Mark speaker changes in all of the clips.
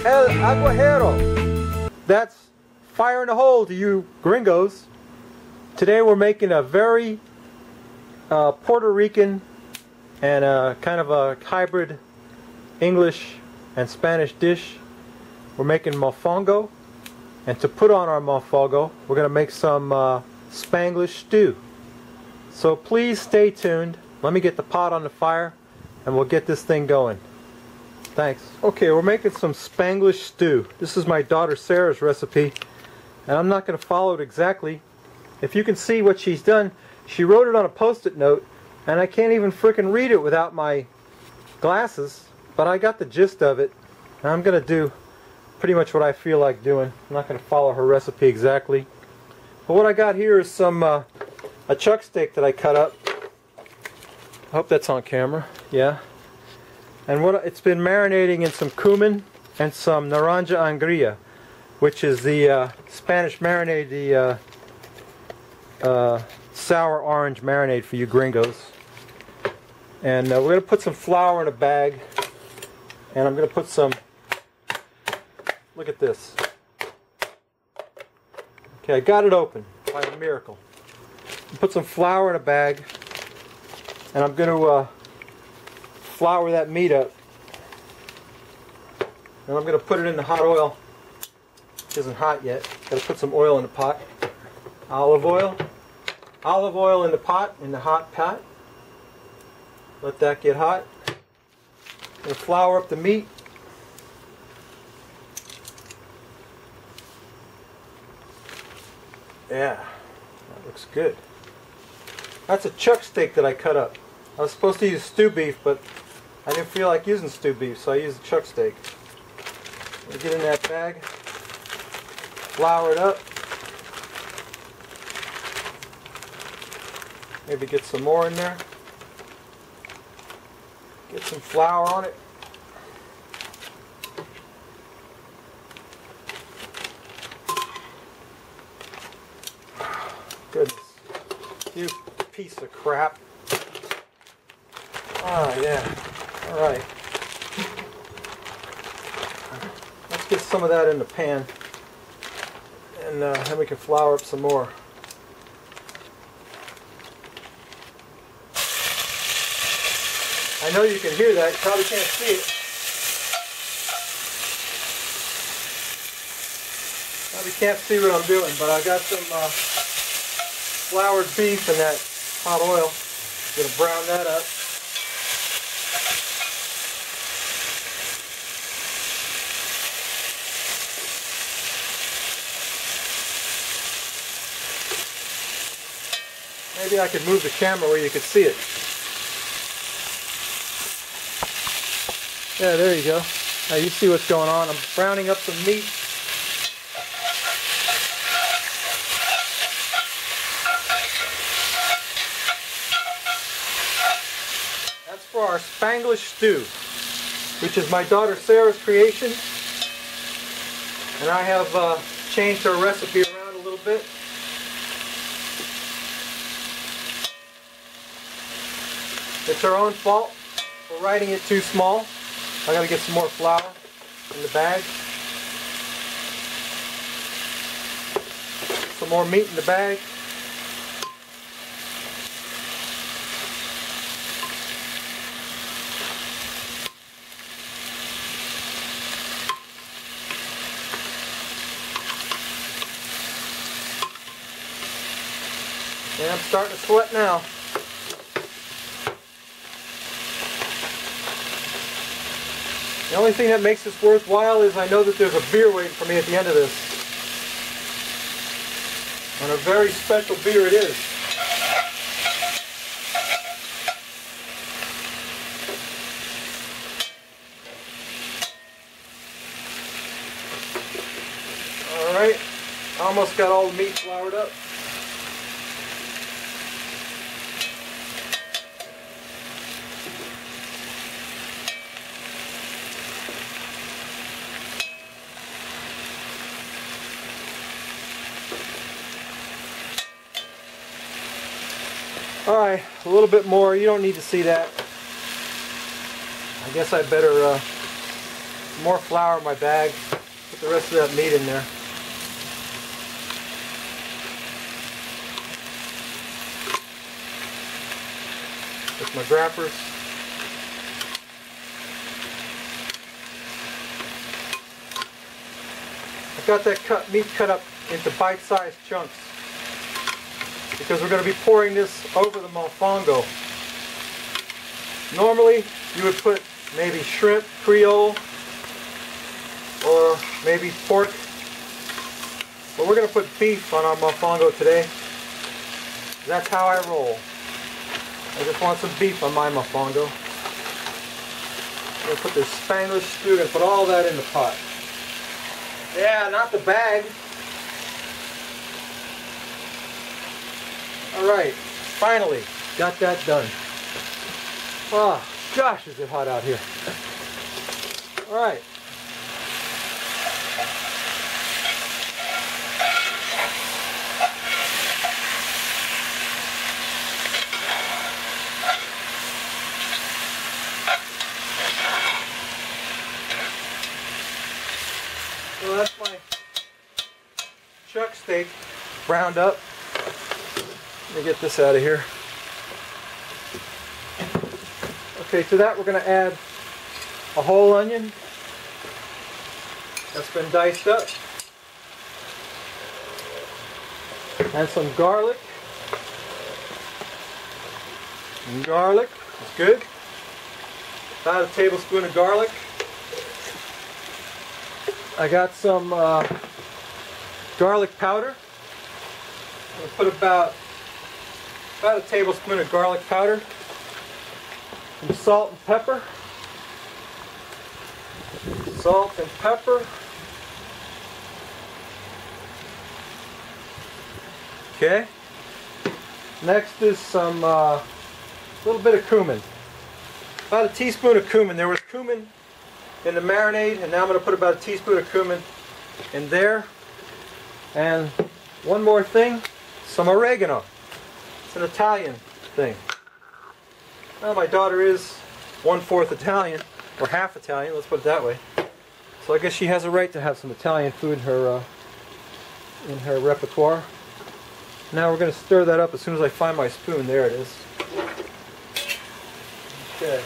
Speaker 1: El aguajero. That's fire in the hole to you gringos. Today we're making a very Puerto Rican and kind of a hybrid English and Spanish dish. We're making mofongo, and to put on our mofongo we're going to make some Spanglish stew. So please stay tuned. Let me get the pot on the fire and we'll get this thing going. Thanks. Okay, we're making some Spanglish stew. This is my daughter Sarah's recipe, and I'm not going to follow it exactly. If you can see what she's done, she wrote it on a post-it note, and I can't even frickin' read it without my glasses, but I got the gist of it, and I'm going to do pretty much what I feel like doing. I'm not going to follow her recipe exactly. But what I got here is some a chuck steak that I cut up. I hope that's on camera. Yeah. And it's been marinating in some cumin and some naranja angria, which is the Spanish marinade, the sour orange marinade for you gringos. And we're going to put some flour in a bag, and I'm going to put some, look at this. Okay, I got it open by a miracle. Put some flour in a bag, and I'm going to flour that meat up, and I'm going to put it in the hot oil. It isn't hot yet. Got to put some oil in the pot. Olive oil in the pot, in the hot pot. Let that get hot. I'm going to flour up the meat. Yeah, that looks good. That's a chuck steak that I cut up. I was supposed to use stew beef, but I didn't feel like using stew beef, so I used the chuck steak. Get in that bag, flour it up, maybe get some more in there, get some flour on it. Goodness, you piece of crap. Oh yeah, alright. Let's get some of that in the pan, and then we can flour up some more. I know you can hear that, you probably can't see it. Probably can't see what I'm doing, but I got some floured beef in that hot oil. Gonna brown that up. Maybe I could move the camera where you could see it. Yeah, there you go. Now you see what's going on. I'm browning up some meat. That's for our Spanglish stew, which is my daughter Sara's creation. And I have changed her recipe around a little bit. It's her own fault for writing it too small. I gotta get some more flour in the bag. Some more meat in the bag. And I'm starting to sweat now. The only thing that makes this worthwhile is I know that there's a beer waiting for me at the end of this. And a very special beer it is. Alright, almost got all the meat floured up. Alright, a little bit more. You don't need to see that. I guess I better some more flour in my bag. Put the rest of that meat in there. With my grappers. I've got that meat cut up into bite-sized chunks because we're going to be pouring this over the mofongo. Normally you would put maybe shrimp, Creole, or maybe pork, but we're going to put beef on our mofongo today. That's how I roll. I just want some beef on my mofongo. I'm going to put this Spanglish Stew, and put all that in the pot. Yeah, not the bag. Alright, finally got that done. Oh, gosh, is it hot out here. Alright. So that's my chuck steak browned up. Let me get this out of here. Okay, to that we're going to add a whole onion that's been diced up, and some garlic. Garlic is good. About a tablespoon of garlic. I got some garlic powder. I'm going to put about a tablespoon of garlic powder. Some salt and pepper. Salt and pepper. Okay. Next is some little bit of cumin. About a teaspoon of cumin. There was cumin in the marinade, and now I'm going to put about a teaspoon of cumin in there. And one more thing, some oregano. It's an Italian thing. Well, my daughter is 1/4 Italian, or half Italian, let's put it that way. So I guess she has a right to have some Italian food in her repertoire. Now we're going to stir that up as soon as I find my spoon. There it is. Okay.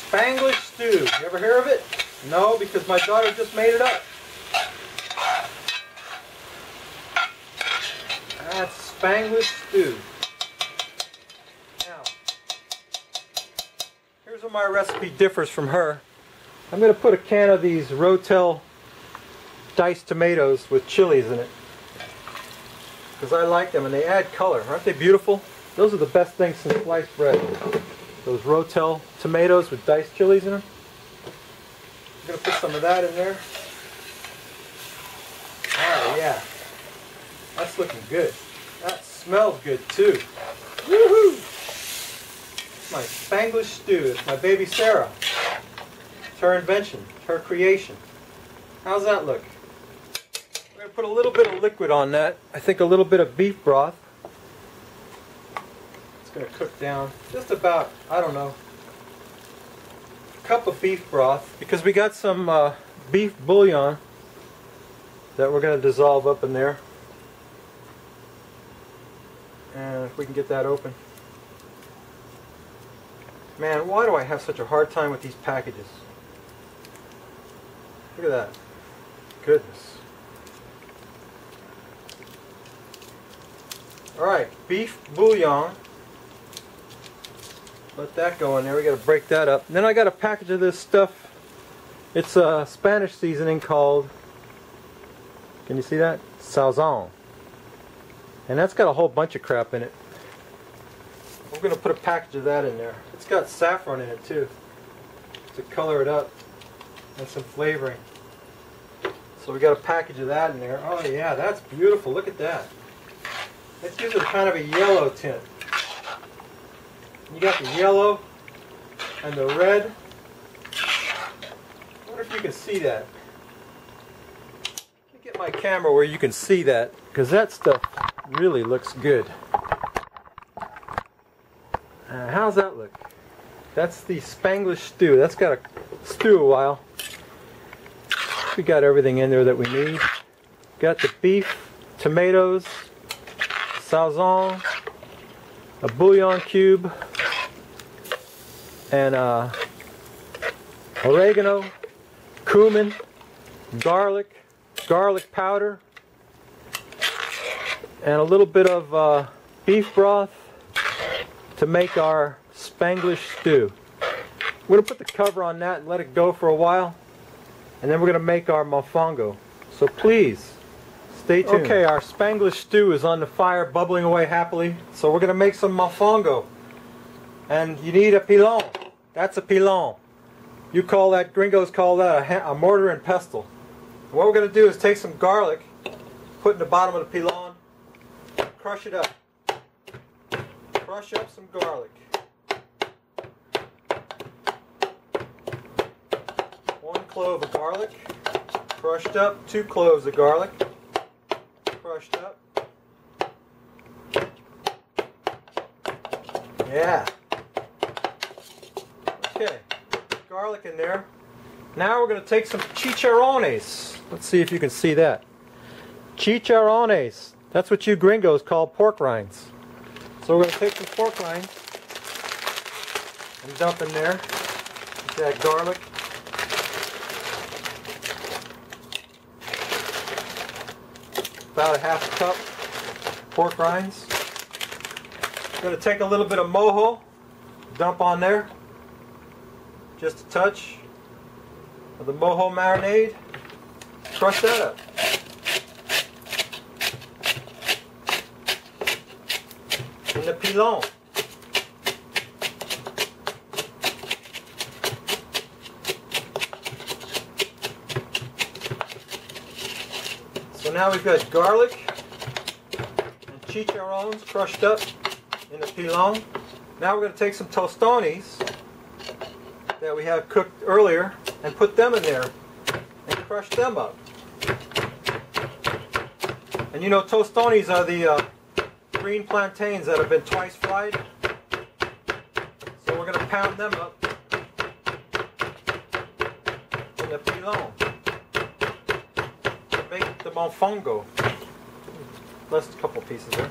Speaker 1: Spanglish Stew. You ever hear of it? No, because my daughter just made it up. That's Spanglish Stew. Now, here's where my recipe differs from her. I'm going to put a can of these Rotel diced tomatoes with chilies in it, because I like them and they add color. Aren't they beautiful? Those are the best things since sliced bread. Those Rotel tomatoes with diced chilies in them. I'm going to put some of that in there. Oh yeah, that's looking good. That smells good too. Woohoo! It's my Spanglish Stew. It's my baby Sara. It's her invention. It's her creation. How's that look? We're going to put a little bit of liquid on that. I think a little bit of beef broth. It's going to cook down just about, I don't know, a cup of beef broth, because we got some beef bouillon that we're going to dissolve up in there. And if we can get that open. Man, why do I have such a hard time with these packages? Look at that. Goodness. Alright, beef bouillon. Let that go in there. We got to break that up. And then I got a package of this stuff. It's a Spanish seasoning called, can you see that? Sazon. And that's got a whole bunch of crap in it. We're going to put a package of that in there. It's got saffron in it too, to color it up, and some flavoring. So we got a package of that in there. Oh yeah, that's beautiful. Look at that. It gives it kind of a yellow tint. You got the yellow and the red. I wonder if you can see that. Let me get my camera where you can see that, because that stuff really looks good. How's that look? That's the Spanglish Stew. That's got to stew a while. We got everything in there that we need. Got the beef, tomatoes, sazon, a bouillon cube, and oregano, cumin, garlic powder, and a little bit of beef broth to make our Spanglish Stew. We're going to put the cover on that and let it go for a while, and then we're going to make our Mofongo. So please, stay tuned. Okay, our Spanglish Stew is on the fire, bubbling away happily. So we're going to make some Mofongo. And you need a pilon. That's a pilon. You call that, gringos call that a mortar and pestle. And what we're going to do is take some garlic, put in the bottom of the pilon, crush it up. Crush up some garlic. 1 clove of garlic, crushed up. 2 cloves of garlic, crushed up. Yeah. Okay, garlic in there. Now we're going to take some chicharrones. Let's see if you can see that. Chicharrones. That's what you gringos call pork rinds. So we're going to take some pork rinds and dump in there with that garlic. About a ½ cup pork rinds. I'm going to take a little bit of mojo, dump on there, just a touch of the mojo marinade. Crush that up. In the pilon. So now we've got garlic and chicharrones crushed up in the pilon. Now we're going to take some tostones that we have cooked earlier and put them in there and crush them up. And you know, tostones are the green plantains that have been twice fried. So we're going to pound them up in the pilon to make the Mofongo. Less a couple pieces there.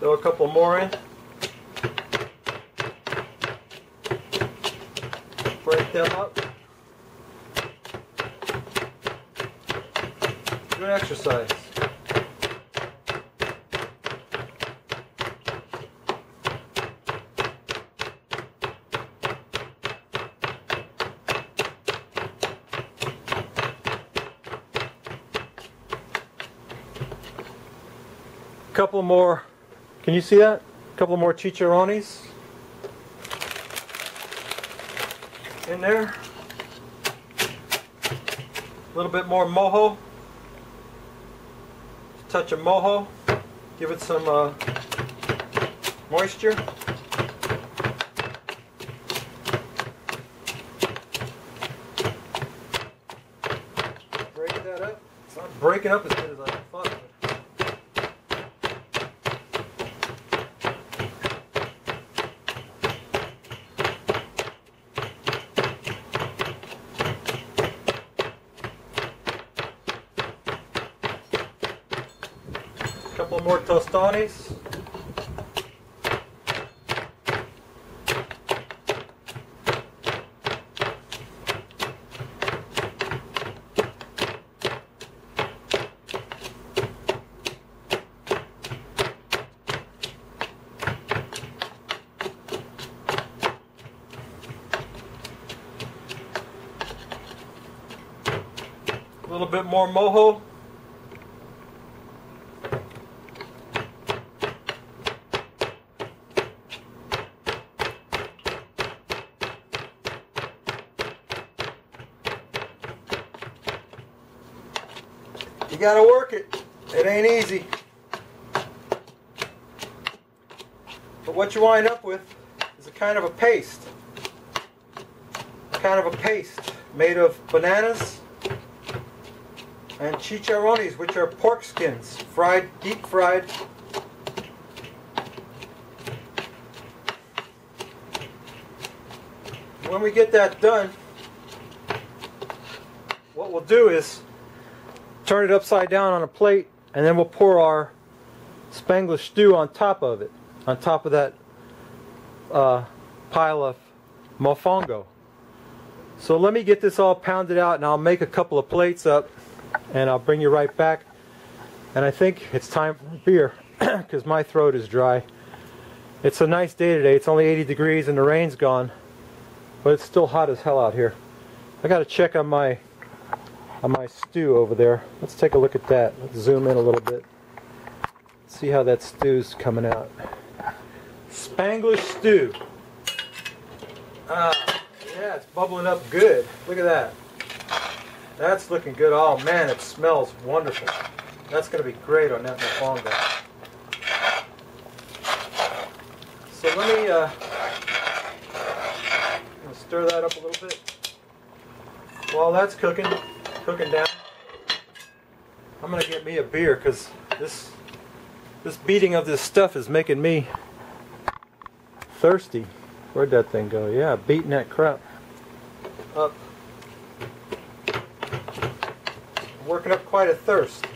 Speaker 1: Throw a couple more in. Break them up. Good exercise. A couple more. Can you see that? A couple more chicharrones in there. A little bit more mojo. Touch of mojo. Give it some moisture. Break that up. It's not breaking up as good as I thought. Couple more tostones. A little bit more mojo. You gotta work it. It ain't easy. But what you wind up with is a kind of a paste. kind of a paste made of bananas and chicharrones, which are pork skins, fried, deep fried. When we get that done, what we'll do is turn it upside down on a plate, and then we'll pour our Spanglish stew on top of it, on top of that pile of Mofongo. So let me get this all pounded out, and I'll make a couple of plates up, and I'll bring you right back. And I think it's time for beer, because my throat is dry. It's a nice day today. It's only 80 degrees and the rain's gone, but it's still hot as hell out here. I got to check on my stew over there. Let's take a look at that. Let's zoom in a little bit. See how that stew's coming out. Spanglish stew. Yeah, it's bubbling up good. Look at that. That's looking good. Oh man, it smells wonderful. That's going to be great on that Mofongo. So let me stir that up a little bit. While that's cooking down, I'm going to get me a beer, because this beating of this stuff is making me thirsty. Where'd that thing go? Yeah, beating that crap up. Working up quite a thirst.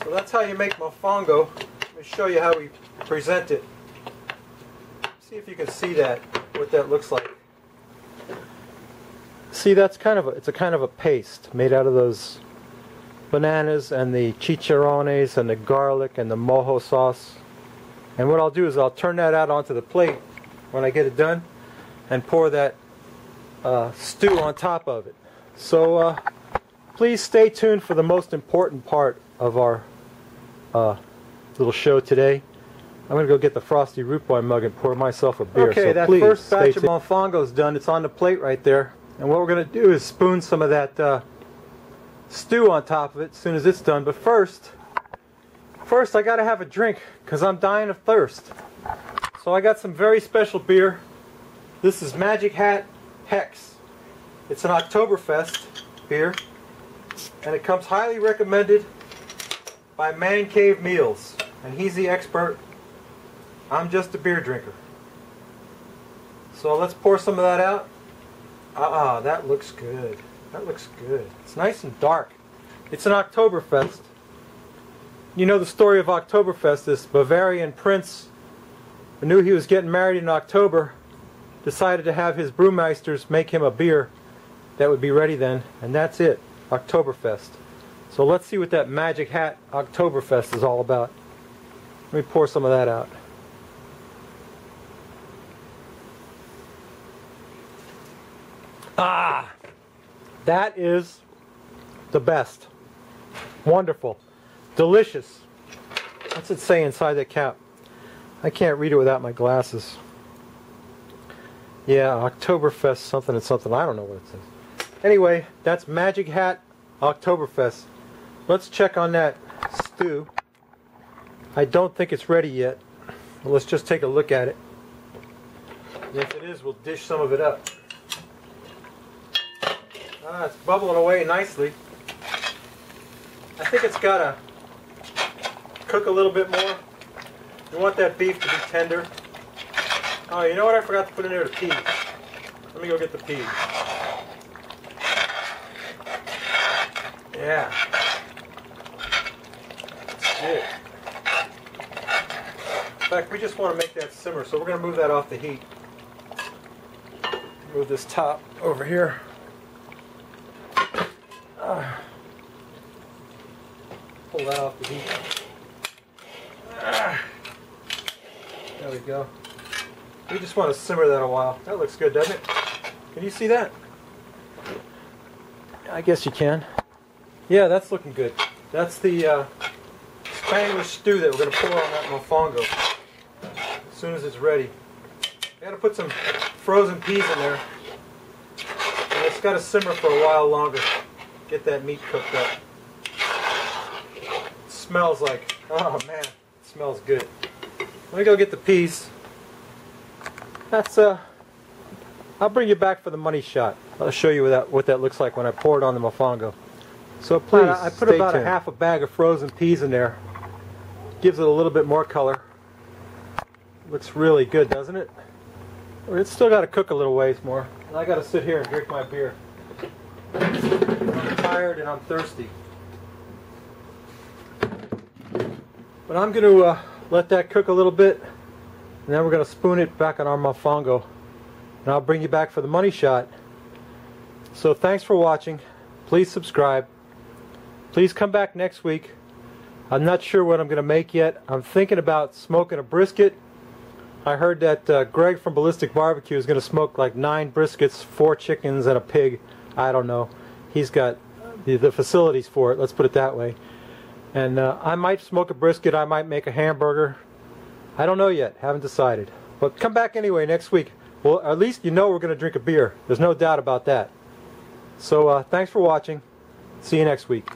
Speaker 1: So that's how you make Mofongo. Let me show you how we present it. See if you can see that, what that looks like. See, that's it's a kind of a paste made out of those bananas and the chicharrones and the garlic and the mojo sauce. And what I'll do is I'll turn that out onto the plate when I get it done and pour that stew on top of it. So please stay tuned for the most important part of our little show today. I'm going to go get the Frosty Root Boy mug and pour myself a beer. Okay, so that first batch of Mofongo's done. It's on the plate right there. And what we're going to do is spoon some of that stew on top of it as soon as it's done. But first I got to have a drink, because I'm dying of thirst. So I got some very special beer. This is Magic Hat Hex. It's an Oktoberfest beer, and it comes highly recommended by Man Cave Meals, and he's the expert. I'm just a beer drinker. So let's pour some of that out. That looks good. That looks good. It's nice and dark. It's an Oktoberfest. You know the story of Oktoberfest. This Bavarian prince who knew he was getting married in October decided to have his brewmeisters make him a beer that would be ready then, and that's it, Oktoberfest. So let's see what that Magic Hat Oktoberfest is all about. Let me pour some of that out. That is the best. Wonderful. Delicious. What's it say inside that cap? I can't read it without my glasses. Yeah, Oktoberfest something and something. I don't know what it says. Anyway, that's Magic Hat Oktoberfest. Let's check on that stew. I don't think it's ready yet. Well, let's just take a look at it. And if it is, we'll dish some of it up. It's bubbling away nicely. I think it's got to cook a little bit more. You want that beef to be tender. Oh, you know what I forgot to put in there? The peas. Let me go get the peas. Yeah. That's good. In fact, we just want to make that simmer, so we're going to move that off the heat. Move this top over here. Pull that off the heat. There we go. We just want to simmer that a while. That looks good, doesn't it? Can you see that? I guess you can. Yeah, that's looking good. That's the Spanglish stew that we're going to pour on that Mofongo as soon as it's ready. I got to put some frozen peas in there. And it's got to simmer for a while longer. Get that meat cooked up. It smells like, oh man, it smells good. Let me go get the peas. That's I'll bring you back for the money shot. I'll show you what that looks like when I pour it on the Mofongo. So please, I put about a half a bag of frozen peas in there. Gives it a little bit more color. Looks really good, doesn't it? It's still got to cook a little ways more. And I got to sit here and drink my beer. I'm tired and I'm thirsty. But I'm going to let that cook a little bit, and then we're going to spoon it back on our Mofongo. And I'll bring you back for the money shot. So thanks for watching. Please subscribe. Please come back next week. I'm not sure what I'm going to make yet. I'm thinking about smoking a brisket. I heard that Greg from Ballistic Barbecue is going to smoke like 9 briskets, 4 chickens, and a pig. I don't know. He's got the facilities for it, let's put it that way. And I might smoke a brisket, I might make a hamburger. I don't know yet, haven't decided. But come back anyway next week. Well, at least you know we're going to drink a beer. There's no doubt about that. So thanks for watching. See you next week.